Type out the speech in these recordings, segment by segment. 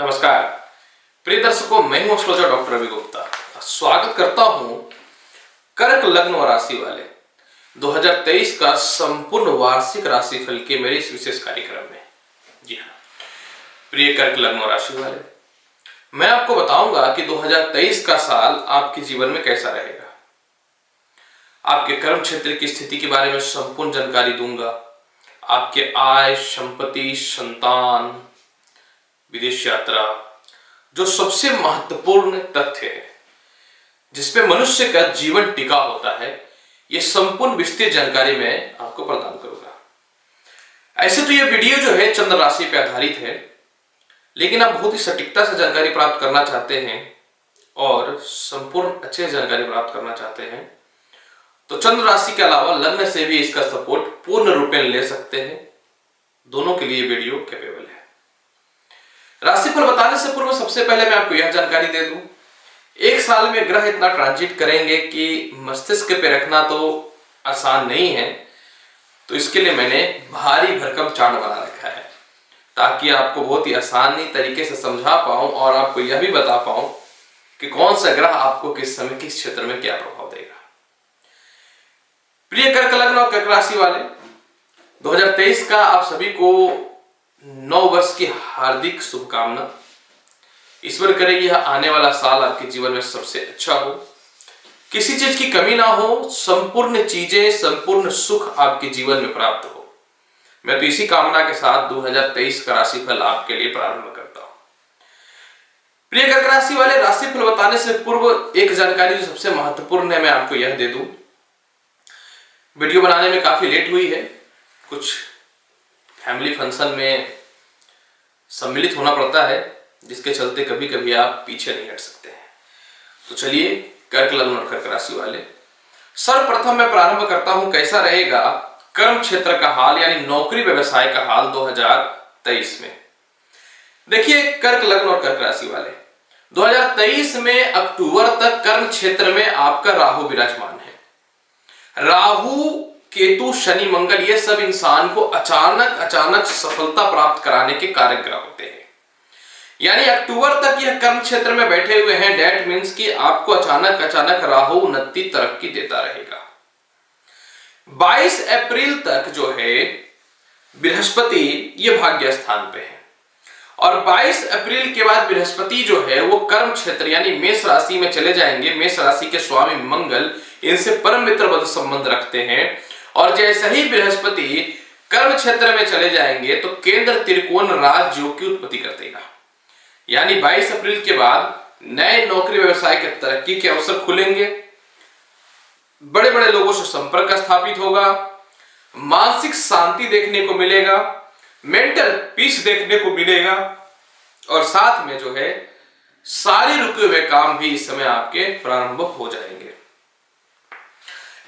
नमस्कार प्रिय दर्शकों, मैं हूं एस्ट्रोलॉजर डॉक्टर रवि गुप्ता। स्वागत करता हूं कर्क लग्न और राशि वाले 2023 का संपूर्ण वार्षिक राशिफल के मेरे इस विशेष कार्यक्रम में। जी हाँ प्रिय कर्क लग्न और राशि वाले, मैं आपको बताऊंगा कि 2023 का साल आपके जीवन में कैसा रहेगा। आपके कर्म क्षेत्र की स्थिति के बारे में संपूर्ण जानकारी दूंगा। आपके आय, संपत्ति, संतान, विदेश यात्रा, जो सबसे महत्वपूर्ण तथ्य है जिसपे मनुष्य का जीवन टिका होता है, ये संपूर्ण विस्तृत जानकारी मैं आपको प्रदान करूंगा। ऐसे तो ये वीडियो जो है चंद्र राशि पे आधारित है, लेकिन आप बहुत ही सटीकता से जानकारी प्राप्त करना चाहते हैं और संपूर्ण अच्छे जानकारी प्राप्त करना चाहते हैं तो चंद्र राशि के अलावा लग्न से भी इसका सपोर्ट पूर्ण रूप में ले सकते हैं। दोनों के लिए वीडियो कैपेबल है। राशिफल बताने से पूर्व सबसे पहले मैं आपको यह जानकारी दे दूं, एक साल में ग्रह इतना ट्रांजिट करेंगे कि मस्तिष्क पे रखना तो आसान नहीं है। तो इसके लिए मैंने भारी भरकम चार्ट बना रखा है ताकि आपको बहुत ही आसानी तरीके से समझा पाऊं और आपको यह भी बता पाऊं कि कौन सा ग्रह आपको किस समय किस क्षेत्र में क्या प्रभाव देगा। प्रिय कर्क लग्न और कर्क राशि वाले, 2023 का आप सभी को नव वर्ष की हार्दिक शुभकामना। ईश्वर करे यह आने वाला साल आपके जीवन में सबसे अच्छा हो, किसी चीज की कमी ना हो, संपूर्ण चीजें, संपूर्ण सुख आपके जीवन में प्राप्त हो। मैं तो इसी कामना के साथ 2023 का राशिफल आपके लिए प्रारंभ करता हूं। प्रिय कर्क राशि वाले, राशिफल बताने से पूर्व एक जानकारी जो सबसे महत्वपूर्ण है मैं आपको यह दे दूं। वीडियो बनाने में काफी लेट हुई है, कुछ फैमिली फंक्शन में सम्मिलित होना पड़ता है, जिसके चलते कभी कभी आप पीछे नहीं हट सकते हैं। तो चलिए कर्क लग्न और कर्क राशि वाले, सर्वप्रथम मैं प्रारंभ करता हूं कैसा रहेगा कर्म क्षेत्र का हाल, यानी नौकरी व्यवसाय का हाल 2023 में। देखिए कर्क लग्न और कर्क राशि वाले, 2023 में अक्टूबर तक कर्म क्षेत्र में आपका राहु विराजमान है। राहु, केतु, शनि, मंगल, ये सब इंसान को अचानक सफलता प्राप्त कराने के कारक ग्रह होते हैं। यानी अक्टूबर तक यह कर्म क्षेत्र में बैठे हुए हैं। डेट मीन्स कि आपको अचानक राहु उन्नति तरक्की देता रहेगा। 22 अप्रैल तक जो है बृहस्पति ये भाग्य स्थान पे है और 22 अप्रैल के बाद बृहस्पति जो है वो कर्म क्षेत्र यानी मेष राशि में चले जाएंगे। मेष राशि के स्वामी मंगल इनसे परम मित्रवत संबंध रखते हैं और जैसे ही बृहस्पति कर्म क्षेत्र में चले जाएंगे तो केंद्र त्रिकोण राजयोग की उत्पत्ति कर देगा। यानी 22 अप्रैल के बाद नए नौकरी व्यवसाय के तरक्की के अवसर खुलेंगे, बड़े बड़े लोगों से संपर्क स्थापित होगा, मानसिक शांति देखने को मिलेगा, मेंटल पीस देखने को मिलेगा और साथ में जो है सारे रुके हुए काम भी इस समय आपके प्रारंभ हो जाएंगे।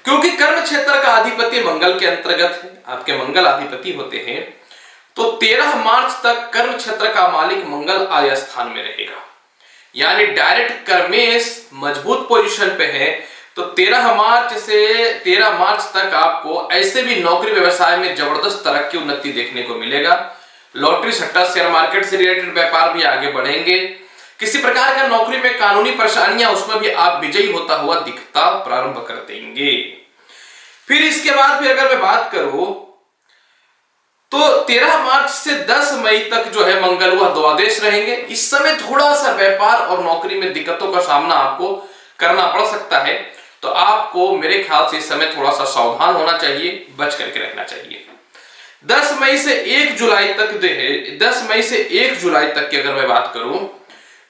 क्योंकि कर्म क्षेत्र का अधिपति मंगल के अंतर्गत है, आपके मंगल अधिपति होते हैं, तो 13 मार्च तक कर्म क्षेत्र का मालिक मंगल आय स्थान में रहेगा। यानी डायरेक्ट कर्मेश मजबूत पोजीशन पे है। तो 13 मार्च तक आपको ऐसे भी नौकरी व्यवसाय में जबरदस्त तरक्की उन्नति देखने को मिलेगा। लॉटरी, सट्टा, शेयर मार्केट से रिलेटेड व्यापार भी आगे बढ़ेंगे। किसी प्रकार का नौकरी में कानूनी परेशानियां, उसमें भी आप विजयी होता हुआ दिखता प्रारंभ कर देंगे। फिर इसके बाद भी अगर मैं बात करूं तो 13 मार्च से 10 मई तक जो है मंगल वह द्वादश रहेंगे। इस समय थोड़ा सा व्यापार और नौकरी में दिक्कतों का सामना आपको करना पड़ सकता है, तो आपको मेरे ख्याल से इस समय थोड़ा सा सावधान होना चाहिए, बच करके रहना चाहिए। 10 मई से 1 जुलाई तक की अगर मैं बात करूं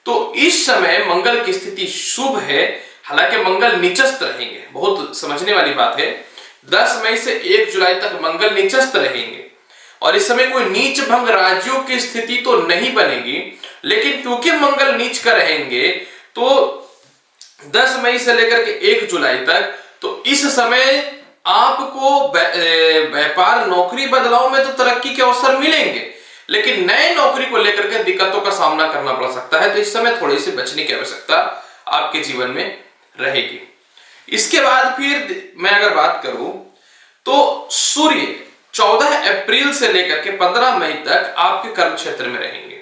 तो इस समय मंगल की स्थिति शुभ है। हालांकि मंगल नीचस्थ रहेंगे, बहुत समझने वाली बात है। 10 मई से 1 जुलाई तक मंगल नीचस्थ रहेंगे और इस समय कोई नीच भंग राजयोग की स्थिति तो नहीं बनेगी, लेकिन क्योंकि मंगल नीच का रहेंगे तो 10 मई से लेकर के 1 जुलाई तक, तो इस समय आपको व्यापार, नौकरी बदलाव में तो तरक्की के अवसर मिलेंगे, लेकिन नए नौकरी को लेकर के दिक्कतों का सामना करना पड़ सकता है। तो इस समय थोड़ी सी बचने की आवश्यकता आपके जीवन में रहेगी। इसके बाद फिर मैं अगर बात करूं तो सूर्य 14 अप्रैल से लेकर के 15 मई तक आपके कर्म क्षेत्र में रहेंगे।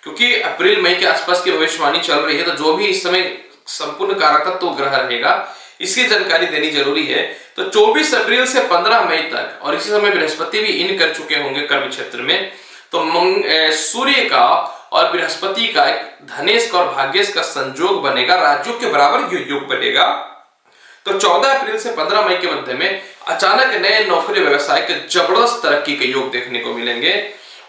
क्योंकि अप्रैल मई के आसपास की भविष्यवाणी चल रही है, तो जो भी इस समय संपूर्ण कारकत्व ग्रह रहेगा इसकी जानकारी देनी जरूरी है। तो 24 अप्रैल से 15 मई तक, और इसी समय बृहस्पति भी इन कर चुके होंगे कर्म क्षेत्र में, तो सूर्य का और बृहस्पति का एक धनेश का और भाग्येश का संयोग बनेगा, राज्यों के बराबर योग बनेगा। तो 14 अप्रैल से 15 मई के मध्य में अचानक नए नौकरी व्यवसाय के जबरदस्त तरक्की के योग देखने को मिलेंगे।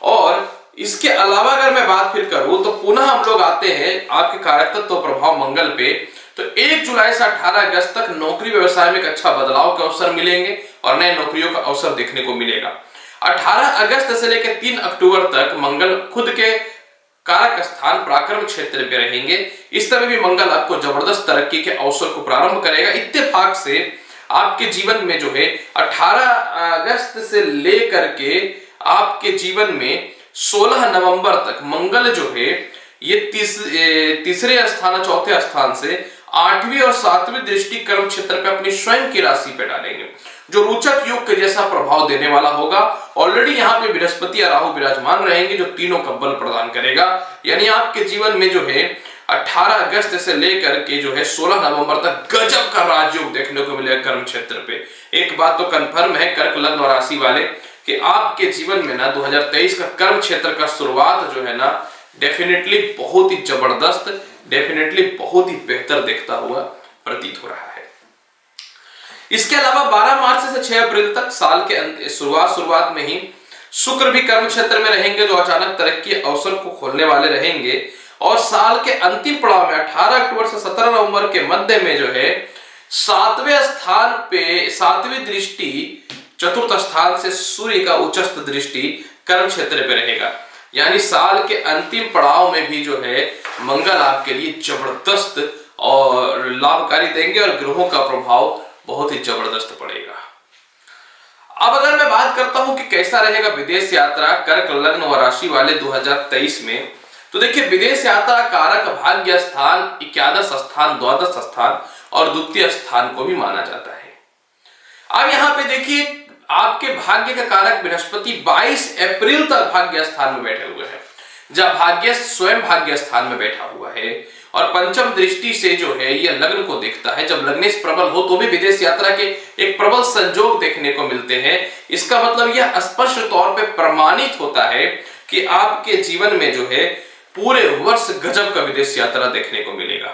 और इसके अलावा अगर मैं बात फिर करूं तो पुनः हम लोग आते हैं आपके कारकत्व प्रभाव मंगल पे। तो 1 जुलाई से 18 अगस्त तक नौकरी व्यवसाय में एक अच्छा बदलाव के अवसर मिलेंगे और नए नौकरियों का अवसर देखने को मिलेगा। 18 अगस्त से लेकर 3 अक्टूबर तक मंगल खुद के कारक स्थान पराक्रम क्षेत्र में रहेंगे। इस समय भी मंगल आपको जबरदस्त तरक्की के अवसर को प्रारंभ करेगा। इत्तेफाक से आपके जीवन में जो है 18 अगस्त से लेकर के आपके जीवन में 16 नवंबर तक मंगल जो है ये तीसरे स्थान, चौथे स्थान से 8वीं और 7वीं दृष्टि कर्म क्षेत्र पे अपनी स्वयं की राशि पे डालेंगे, जो रोचक योग के जैसा प्रभाव देने वाला होगा। ऑलरेडी यहाँ पे बृहस्पति और राहु विराजमान रहेंगे, जो तीनों का बल प्रदान करेगा। यानी आपके जीवन में जो है 18 अगस्त से लेकर के जो है 16 नवंबर तक गजब का राजयोग देखने को मिलेगा कर्म क्षेत्र पे। एक बात तो कंफर्म है कर्क लग्न और राशि वाले कि आपके जीवन में ना 2023 का कर्म क्षेत्र का शुरुआत जो है ना डेफिनेटली बहुत ही जबरदस्त, डेफिनेटली बहुत ही बेहतर देखता हुआ प्रतीत हो रहा है। इसके अलावा 12 मार्च से 6 अप्रैल तक साल के शुरुआत में ही शुक्र भी कर्म क्षेत्र में रहेंगे, जो अचानक तरक्की अवसर को खोलने वाले रहेंगे। और साल के अंतिम पड़ाव में 18 अक्टूबर से 17 नवंबर के मध्य में जो है 7वें स्थान पे 7वीं दृष्टि चतुर्थ स्थान से सूर्य का उच्चस्थ दृष्टि कर्म क्षेत्र पे रहेगा। यानी साल के अंतिम पड़ाव में भी जो है मंगल आपके लिए जबरदस्त और लाभकारी देंगे और ग्रहों का प्रभाव बहुत ही जबरदस्त पड़ेगा। अब अगर मैं बात करता हूं कि कैसा रहेगा विदेश यात्रा कर्क लग्न और राशि वाले 2023 में, तो देखिए विदेश यात्रा कारक भाग्य स्थान, 11 स्थान, 12 स्थान और द्वितीय स्थान को भी माना जाता है। अब यहाँ पे देखिए आपके भाग्य का कारक बृहस्पति 22 अप्रैल तक भाग्य स्थान में बैठे हुए हैं, जब भाग्य स्वयं भाग्य स्थान में बैठा हुआ है और पंचम दृष्टि से जो है यह लग्न को देखता है। जब लग्नेश प्रबल हो तो भी विदेश यात्रा के एक प्रबल संजोग देखने को मिलते हैं। इसका मतलब यह स्पष्ट तौर पे प्रमाणित होता है कि आपके जीवन में जो है पूरे वर्ष गजब का विदेश यात्रा देखने को मिलेगा।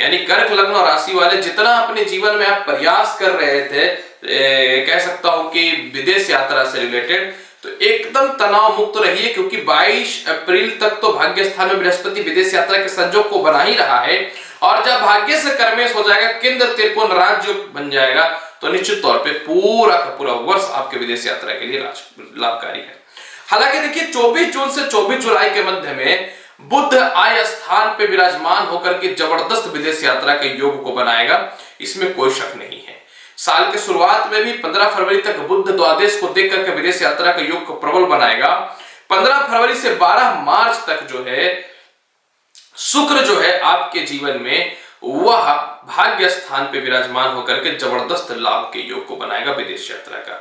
यानी कर्क लग्न और राशि वाले जितना अपने जीवन में आप प्रयास कर रहे थे, कह सकता हूं कि विदेश यात्रा से रिलेटेड, तो एकदम तनाव मुक्त रहिए, क्योंकि 22 अप्रैल तक तो भाग्य स्थान में बृहस्पति विदेश यात्रा के संजोग को बना ही रहा है। और जब भाग्य से कर्मेश हो जाएगा, केंद्र त्रिकोण राज्य बन जाएगा, तो निश्चित तौर पे पूरा का पूरा वर्ष आपके विदेश यात्रा के लिए लाभकारी है। हालांकि देखिए 24 जून से 24 जुलाई के मध्य में बुध आय स्थान पे विराजमान होकर के जबरदस्त विदेश यात्रा के योग को बनाएगा, इसमें कोई शक नहीं है। साल के शुरुआत में भी 15 फरवरी तक बुध द्वादश को देख करके विदेश यात्रा के योग को प्रबल बनाएगा। 15 फरवरी से 12 मार्च तक जो है शुक्र जो है आपके जीवन में वह भाग्य स्थान पे विराजमान होकर के जबरदस्त लाभ के योग को बनाएगा विदेश यात्रा का।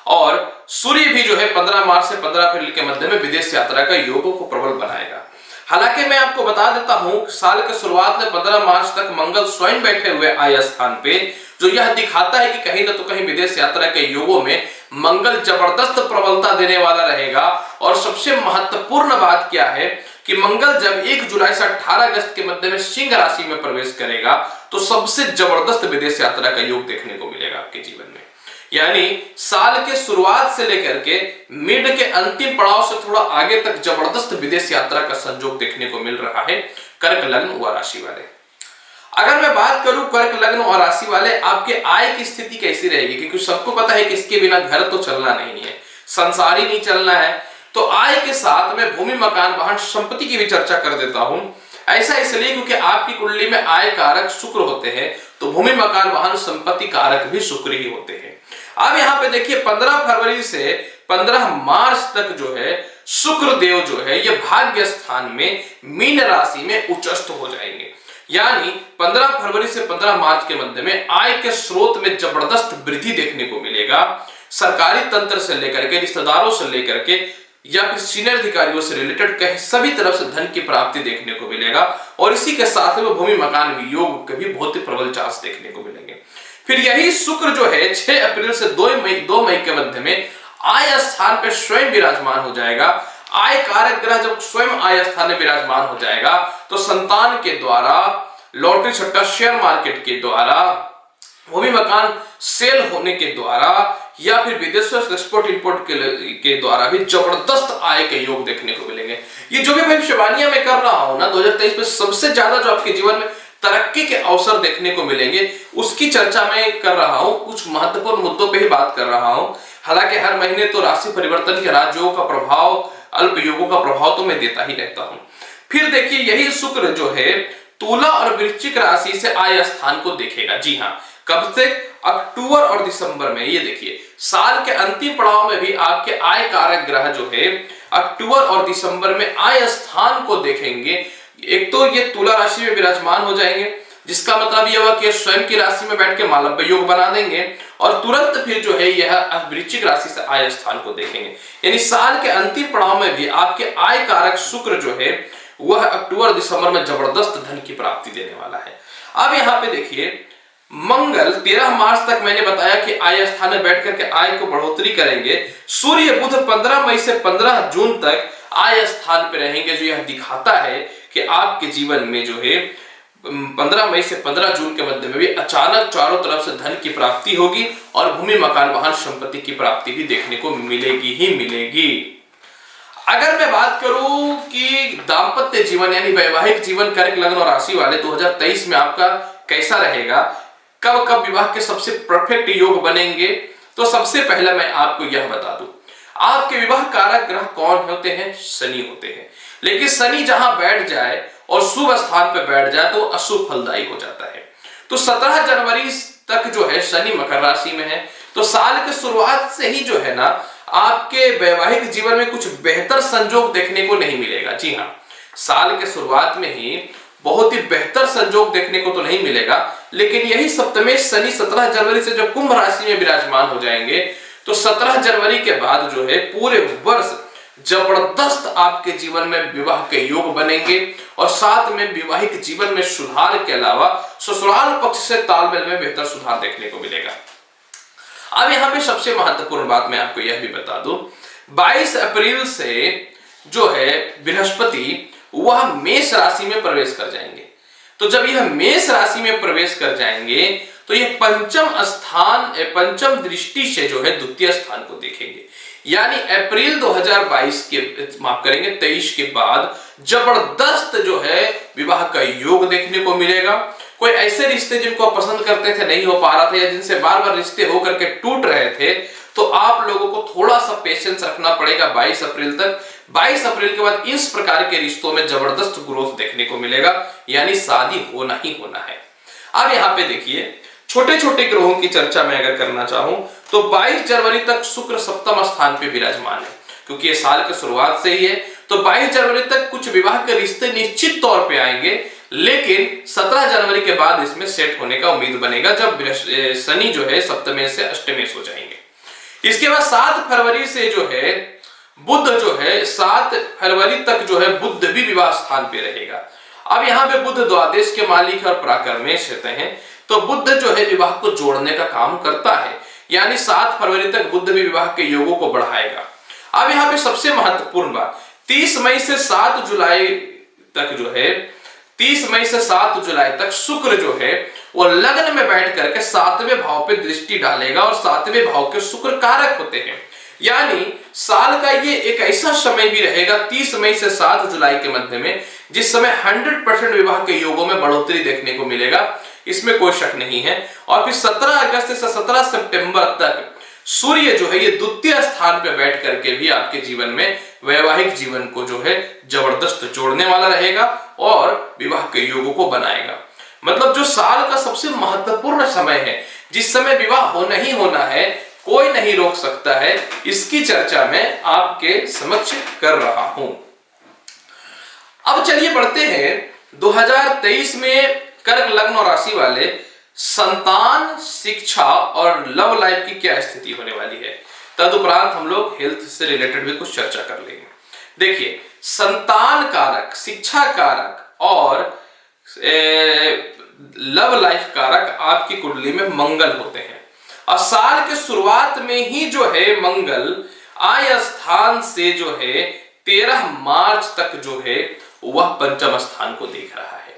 और सूर्य भी जो है 15 मार्च से 15 अप्रैल के मध्य में विदेश यात्रा का योग को प्रबल बनाएगा। हालांकि मैं आपको बता देता हूं साल के शुरुआत में 15 मार्च तक मंगल स्वयं बैठे हुए आय स्थान पे, जो यह दिखाता है कि कहीं न तो कहीं विदेश यात्रा के योगों में मंगल जबरदस्त प्रबलता देने वाला रहेगा। और सबसे महत्वपूर्ण बात क्या है कि मंगल जब 1 जुलाई से 18 अगस्त के मध्य में सिंह राशि में प्रवेश करेगा, तो सबसे जबरदस्त विदेश यात्रा का योग देखने को मिलेगा आपके जीवन में। यानी साल के शुरुआत से लेकर के मिड के अंतिम पड़ाव से थोड़ा आगे तक जबरदस्त विदेश यात्रा का संयोग देखने को मिल रहा है कर्क लग्न व राशि वाले। अगर मैं बात करूं कर्क लग्न और राशि वाले आपके आय की स्थिति कैसी रहेगी, क्योंकि सबको पता है कि इसके बिना घर तो चलना नहीं है, संसार ही नहीं चलना है। तो आय के साथ में भूमि मकान वाहन संपत्ति की भी चर्चा कर देता हूं। ऐसा इसलिए क्योंकि आपकी कुंडली में आय कारक शुक्र होते हैं, तो भूमि मकान वाहन संपत्ति कारक भी शुक्र ही होते हैं। अब यहाँ पे देखिए 15 फरवरी से 15 मार्च तक जो है शुक्र देव जो है ये भाग्य स्थान में मीन राशि में उच्चस्थ हो जाएंगे। यानी 15 फरवरी से 15 मार्च के मध्य में आय के स्रोत में जबरदस्त वृद्धि देखने को मिलेगा। सरकारी तंत्र से लेकर के रिश्तेदारों से लेकर के या फिर सीनियर अधिकारियों से रिलेटेड कहीं सभी तरफ से धन की प्राप्ति देखने को मिलेगा। और इसी के साथ में भूमि मकान योग के भी बहुत ही प्रबल चांस देखने को मिलेंगे। फिर यही शुक्र जो है 6 अप्रैल से 2 मई के मध्य में आय स्थान पर स्वयं विराजमान हो जाएगा। आय कारक ग्रह जब स्वयं आय स्थान में विराजमान हो जाएगा तो संतान के द्वारा, लॉटरी छट्टा, शेयर मार्केट के द्वारा, भूमि मकान सेल होने के द्वारा या फिर विदेशों से एक्सपोर्ट इंपोर्ट के द्वारा भी जबरदस्त आय के योग देखने को मिलेंगे। ये जो भी भविष्यवाणियां मैं कर रहा हूं ना 2023 में सबसे ज्यादा जो आपके जीवन में तरक्की के अवसर देखने को मिलेंगे उसकी चर्चा मैं कर रहा हूं, कुछ महत्वपूर्ण मुद्दों पे ही बात कर रहा हूं। हालांकि हर महीने तो राशि परिवर्तन के राजयोगों का प्रभाव, अल्प योगों का प्रभाव तो मैं देता ही रहता हूं। फिर देखिए यही शुक्र जो है तुला और वृश्चिक राशि से आय स्थान को देखेगा। जी हाँ, कब से? अक्टूबर और दिसंबर में। ये देखिए साल के अंतिम पड़ाव में भी आपके आय कारक ग्रह जो है अक्टूबर और दिसंबर में आय स्थान को देखेंगे। एक तो ये तुला राशि में विराजमान हो जाएंगे, जिसका मतलब यह हुआ कि स्वयं की राशि में बैठ के मालव्य योग बना देंगे और तुरंत फिर जो है यह वृश्चिक राशि से आय स्थान को देखेंगे। यानी साल के अंतिम पड़ाव में भी आपके आय कारक शुक्र जो है वह अक्टूबर दिसंबर में जबरदस्त धन की प्राप्ति देने वाला है। अब यहाँ पे देखिए मंगल 13 मार्च तक मैंने बताया कि आय स्थान में बैठ करके आय को बढ़ोतरी करेंगे। सूर्य बुध 15 मई से 15 जून तक आय स्थान पे रहेंगे, जो यह दिखाता है कि आपके जीवन में जो है 15 मई से 15 जून के मध्य में भी अचानक चारों तरफ से धन की प्राप्ति होगी और भूमि मकान वाहन संपत्ति की प्राप्ति भी देखने को मिलेगी ही मिलेगी। अगर मैं बात करूं कि दाम्पत्य जीवन यानी वैवाहिक जीवन, कर्क लग्न और राशि वाले 2023 में आपका कैसा रहेगा, कब कब विवाह के सबसे परफेक्ट योग बनेंगे, तो सबसे पहले मैं आपको यह बता दूं, आपके विवाह कारक ग्रह कौन होते हैं? शनि होते हैं। लेकिन शनि जहां बैठ जाए और शुभ स्थान पर बैठ जाए तो अशुभ फलदायी हो जाता है। तो 17 जनवरी तक जो है शनि मकर राशि में है, तो साल के शुरुआत से ही जो है ना आपके वैवाहिक जीवन में कुछ बेहतर संजोग देखने को नहीं मिलेगा। जी हाँ, साल के शुरुआत में ही बहुत ही बेहतर संजोग देखने को तो नहीं मिलेगा, लेकिन यही सप्तमेश शनि 17 जनवरी से जब कुंभ राशि में विराजमान हो जाएंगे तो 17 जनवरी के बाद जो है पूरे वर्ष जबरदस्त आपके जीवन में विवाह के योग बनेंगे और साथ में वैवाहिक जीवन में सुधार के अलावा ससुराल पक्ष से तालमेल में बेहतर सुधार देखने को मिलेगा। अब यहां पे सबसे महत्वपूर्ण बात मैं आपको यह भी बता दूं, 22 अप्रैल से जो है बृहस्पति वह मेष राशि में प्रवेश कर जाएंगे। तो जब यह मेष राशि में प्रवेश कर जाएंगे तो यह पंचम दृष्टि से जो है द्वितीय स्थान को देखेंगे। यानी अप्रैल 2022 के 23 के बाद जबरदस्त जो है विवाह का योग देखने को मिलेगा। कोई ऐसे रिश्ते जिनको आप पसंद करते थे नहीं हो पा रहा था या जिनसे बार बार रिश्ते होकर के टूट रहे थे, तो आप लोगों को थोड़ा सा पेशेंस रखना पड़ेगा 22 अप्रैल तक। 22 अप्रैल के बाद इस प्रकार के रिश्तों में जबरदस्त ग्रोथ देखने को मिलेगा, यानी शादी होना ही होना है। अब यहाँ पे देखिए छोटे छोटे ग्रहों की चर्चा मैं अगर करना चाहूं तो 22 जनवरी तक शुक्र सप्तम स्थान पे विराजमान है, क्योंकि ये साल की शुरुआत से ही है। तो 22 जनवरी तक कुछ विवाह के रिश्ते निश्चित तौर पे आएंगे, लेकिन 17 जनवरी के बाद इसमें सेट होने का उम्मीद बनेगा जब शनि जो है सप्तमेश से अष्टमेश हो जाएंगे। इसके बाद 7 फरवरी से जो है बुध जो है 7 फरवरी तक जो है बुध भी विवाह स्थान पे रहेगा। अब यहाँ पे बुध द्वादश के मालिक और पराक्रमेश रहते हैं, तो बुध जो है विवाह को जोड़ने का काम करता है, यानी 7 फरवरी तक बुध भी विवाह के योगों को बढ़ाएगा। अब यहाँ पे सबसे महत्वपूर्ण बात 30 मई से 7 जुलाई तक जो है 30 मई से 7 जुलाई तक शुक्र जो है वो लग्न में बैठ करके 7वें भाव पे दृष्टि डालेगा और 7वें भाव के शुक्र कारक होते हैं। यानी साल का ये एक ऐसा समय भी रहेगा 30 मई से 7 जुलाई के मध्य में जिस समय 100% विवाह के योगों में बढ़ोतरी देखने को मिलेगा, इसमें कोई शक नहीं है। और फिर 17 अगस्त से 17 सितंबर तक सूर्य जो है ये द्वितीय स्थान पे बैठ करके भी आपके जीवन में वैवाहिक जीवन को जो है जबरदस्त जोड़ने वाला रहेगा और विवाह के योगों को बनाएगा। मतलब जो साल का सबसे महत्वपूर्ण समय है, जिस समय विवाह होना ही होना है, कोई नहीं रोक सकता है, इसकी चर्चा मैं आपके समक्ष कर रहा हूं। अब चलिए बढ़ते हैं 2023 में कर्क लग्न और राशि वाले संतान, शिक्षा और लव लाइफ की क्या स्थिति होने वाली है। तदुपरांत हम लोग हेल्थ से रिलेटेड भी कुछ चर्चा कर लेंगे। देखिए, संतान कारक, शिक्षा कारक और लव लाइफ कारक आपकी कुंडली में मंगल होते हैं। और साल के शुरुआत में ही जो है मंगल आय स्थान से जो है 13 मार्च तक जो है वह पंचम स्थान को देख रहा है।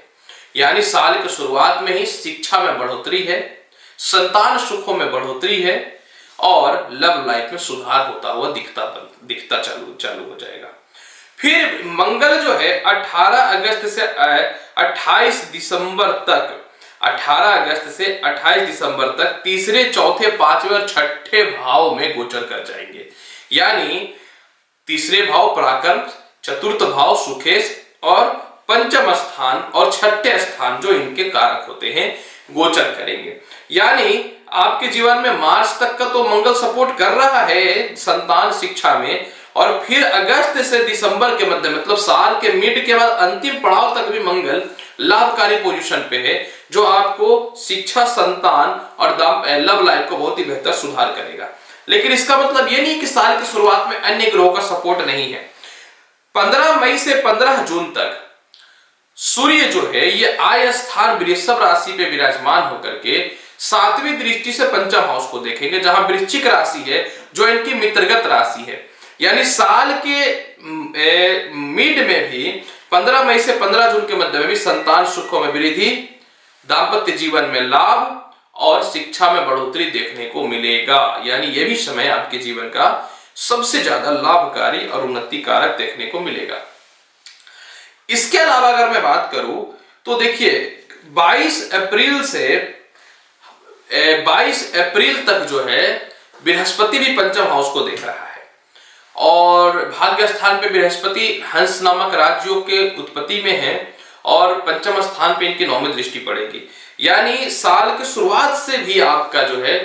यानी साल की शुरुआत में ही शिक्षा में बढ़ोतरी है, संतान सुखों में बढ़ोतरी है और लव लाइफ में सुधार होता हुआ दिखता चालू हो जाएगा। फिर मंगल जो है 18 अगस्त से 28 दिसंबर तक 18 अगस्त से 28 दिसंबर तक तीसरे, चौथे, पांचवें और छठे भाव में गोचर कर जाएंगे। यानी तीसरे भाव पराक्रम, चतुर्थ भाव सुखेश और पंचम स्थान और छठे स्थान जो इनके कारक होते हैं गोचर करेंगे। यानी आपके जीवन में मार्च तक का तो मंगल सपोर्ट कर रहा है संतान शिक्षा में, और फिर अगस्त से दिसंबर के मध्य मतलब साल के मिड के बाद अंतिम पड़ाव तक भी मंगल लाभकारी पोजीशन पे है, जो आपको शिक्षा, संतान और लव लाइफ को बहुत ही बेहतर सुधार करेगा। लेकिन इसका मतलब ये नहीं कि साल की शुरुआत में अन्य ग्रहों का सपोर्ट नहीं है। 15 मई से 15 जून तक सूर्य जो है ये आय स्थान वृषभ राशि पे विराजमान होकर के 7वीं दृष्टि से पंचम हाउस को देखेंगे, जहां वृश्चिक राशि है जो इनकी मित्रगत राशि है। यानी साल के मिड में भी 15 मई से 15 जून के मध्य में भी संतान सुखों में वृद्धि, दाम्पत्य जीवन में लाभ और शिक्षा में बढ़ोतरी देखने को मिलेगा। यानी यह भी समय आपके जीवन का सबसे ज्यादा लाभकारी और उन्नति कारक देखने को मिलेगा। इसके अलावा अगर मैं बात करूं तो देखिए 22 अप्रैल तक जो है बृहस्पति भी पंचम हाउस को देख रहा है और भाग्य स्थान पे बृहस्पति हंस नामक राजयोग के उत्पत्ति में है और पंचम स्थान पे इनकी 9वीं दृष्टि पड़ेगी। यानी साल की शुरुआत से भी आपका जो है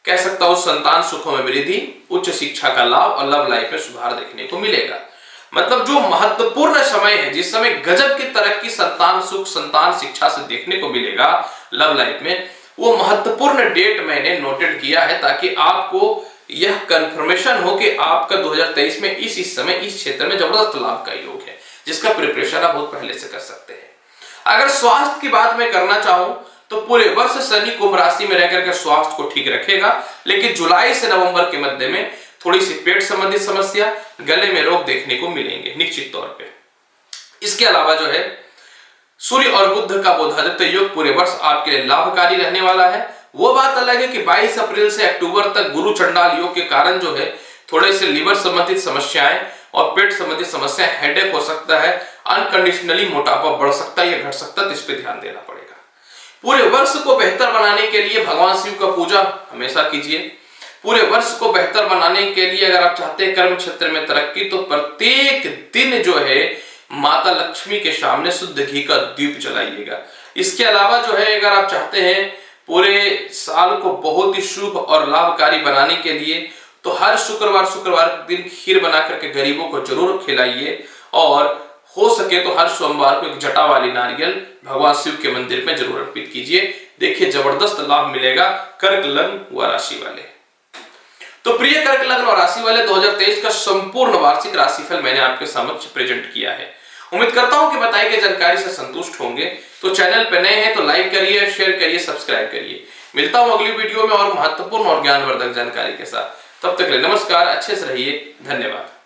कह सकता हूं संतान सुखों में वृद्धि, उच्च शिक्षा का लाभ और लव लाइफ में सुधार देखने को मिलेगा। मतलब जो महत्वपूर्ण समय है, जिस समय गजब की तरक्की संतान सुख, संतान शिक्षा से देखने को मिलेगा लव लाइफ में, वो महत्वपूर्ण डेट मैंने नोटेड किया है ताकि आपको यह कंफर्मेशन हो कि आपका 2023 में इस समय इस क्षेत्र में जबरदस्त लाभ का योग है, जिसका प्रिपरेशन आप बहुत पहले से कर सकते हैं। अगर स्वास्थ्य की बात मैं करना चाहूं तो पूरे वर्ष शनि कुंभ राशि में रहकर के स्वास्थ्य को ठीक रखेगा, लेकिन जुलाई से नवंबर के मध्य में थोड़ी सी पेट संबंधित समस्या, गले में रोग देखने को मिलेंगे निश्चित तौर पे। इसके अलावा जो है सूर्य और बुध का बोधादित्य योग पूरे वर्ष आपके लिए लाभकारी रहने वाला है। वो बात अलग है कि 22 अप्रैल से अक्टूबर तक गुरु चंडाल योग के कारण जो है थोड़े से लीवर संबंधित समस्याएं और पेट संबंधित समस्याएं, हेडेक हो सकता है, अनकंडीशनली मोटापा बढ़ सकता है या घट सकता है, तो इस पे ध्यान देना पड़ेगा। पूरे वर्ष को बेहतर बनाने के लिए भगवान शिव का पूजा हमेशा कीजिए। पूरे वर्ष को बेहतर बनाने के लिए अगर आप चाहते हैं कर्म क्षेत्र में तरक्की, तो प्रत्येक दिन जो है माता लक्ष्मी के सामने शुद्ध घी का दीप जलाइएगा। इसके अलावा जो है अगर आप चाहते हैं पूरे साल को बहुत ही शुभ और लाभकारी बनाने के लिए, तो हर शुक्रवार के दिन खीर बना करके गरीबों को जरूर खिलाइए और हो सके तो हर सोमवार को एक जटा वाली नारियल भगवान शिव के मंदिर में जरूर अर्पित कीजिए। देखिए जबरदस्त लाभ मिलेगा कर्क लग्न व राशि वाले। तो प्रिय कर्क लग्न और राशि वाले 2023 का संपूर्ण वार्षिक राशिफल मैंने आपके समक्ष प्रेजेंट किया है। उम्मीद करता हूं कि बताई गई जानकारी से संतुष्ट होंगे। तो चैनल पे नए हैं तो लाइक करिए, शेयर करिए, सब्सक्राइब करिए। मिलता हूं अगली वीडियो में और महत्वपूर्ण और ज्ञानवर्धक जानकारी के साथ। तब तक के लिए नमस्कार, अच्छे से रहिए, धन्यवाद।